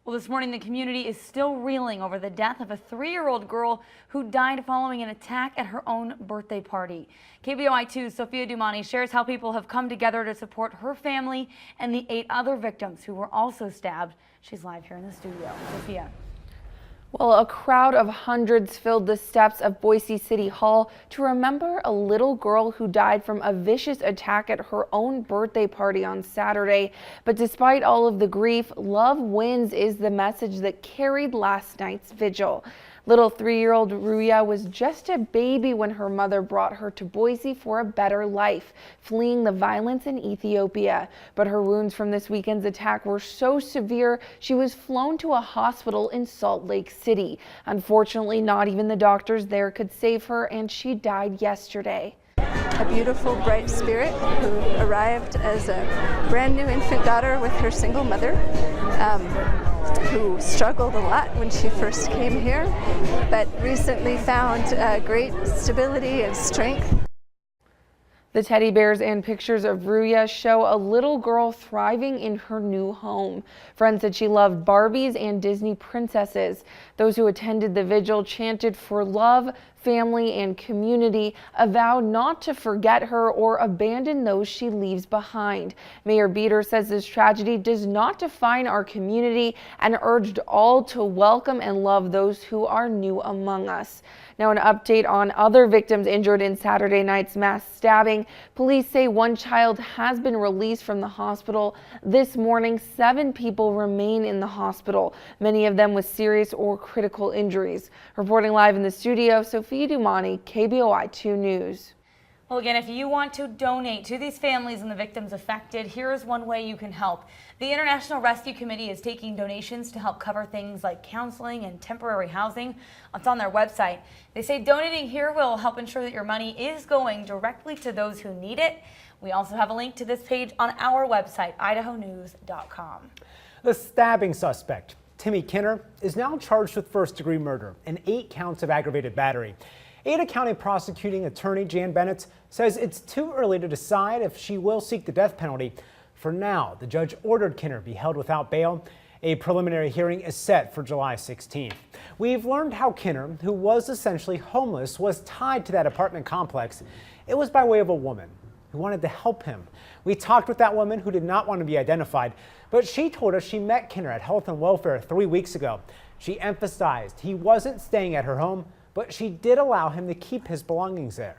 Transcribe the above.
Well, this morning the community is still reeling over the death of a 3-year-old girl who died following an attack at her own birthday party. KBOI2's Sophia Dumani shares how people have come together to support her family and the 8 other victims who were also stabbed. She's live here in the studio. Sophia. Well, a crowd of hundreds filled the steps of Boise City Hall to remember a little girl who died from a vicious attack at her own birthday party on Saturday. But despite all of the grief, love wins is the message that carried last night's vigil. Little 3-year-old Ruya was just a baby when her mother brought her to Boise for a better life, fleeing the violence in Ethiopia. But her wounds from this weekend's attack were so severe, she was flown to a hospital in Salt Lake City. Unfortunately, not even the doctors there could save her, and she died yesterday. A beautiful, bright spirit who arrived as a brand new infant daughter with her single mother, who struggled a lot when she first came here, but recently found great stability and strength. The teddy bears and pictures of Ruya show a little girl thriving in her new home. Friends said she loved Barbies and Disney princesses. Those who attended the vigil chanted for love, family, and community, a vow not to forget her or abandon those she leaves behind. Mayor Beater says this tragedy does not define our community and urged all to welcome and love those who are new among us. Now, an update on other victims injured in Saturday night's mass stabbing. Police say one child has been released from the hospital. This morning, 7 people remain in the hospital, many of them with serious or critical injuries. Reporting live in the studio, Sophia Dumani, KBOI2 News. Well, again, if you want to donate to these families and the victims affected, here is one way you can help. The International Rescue Committee is taking donations to help cover things like counseling and temporary housing. It's on their website. They say donating here will help ensure that your money is going directly to those who need it. We also have a link to this page on our website, idahonews.com. The stabbing suspect, Timmy Kinner, is now charged with first-degree murder and 8 counts of aggravated battery. Ada County prosecuting attorney Jan Bennett says it's too early to decide if she will seek the death penalty. For now, the judge ordered Kinner be held without bail. A preliminary hearing is set for July 16th. We've learned how Kinner, who was essentially homeless, was tied to that apartment complex. It was by way of a woman who wanted to help him. We talked with that woman who did not want to be identified, but she told us she met Kinner at Health and Welfare 3 weeks ago. She emphasized he wasn't staying at her home, but she did allow him to keep his belongings there.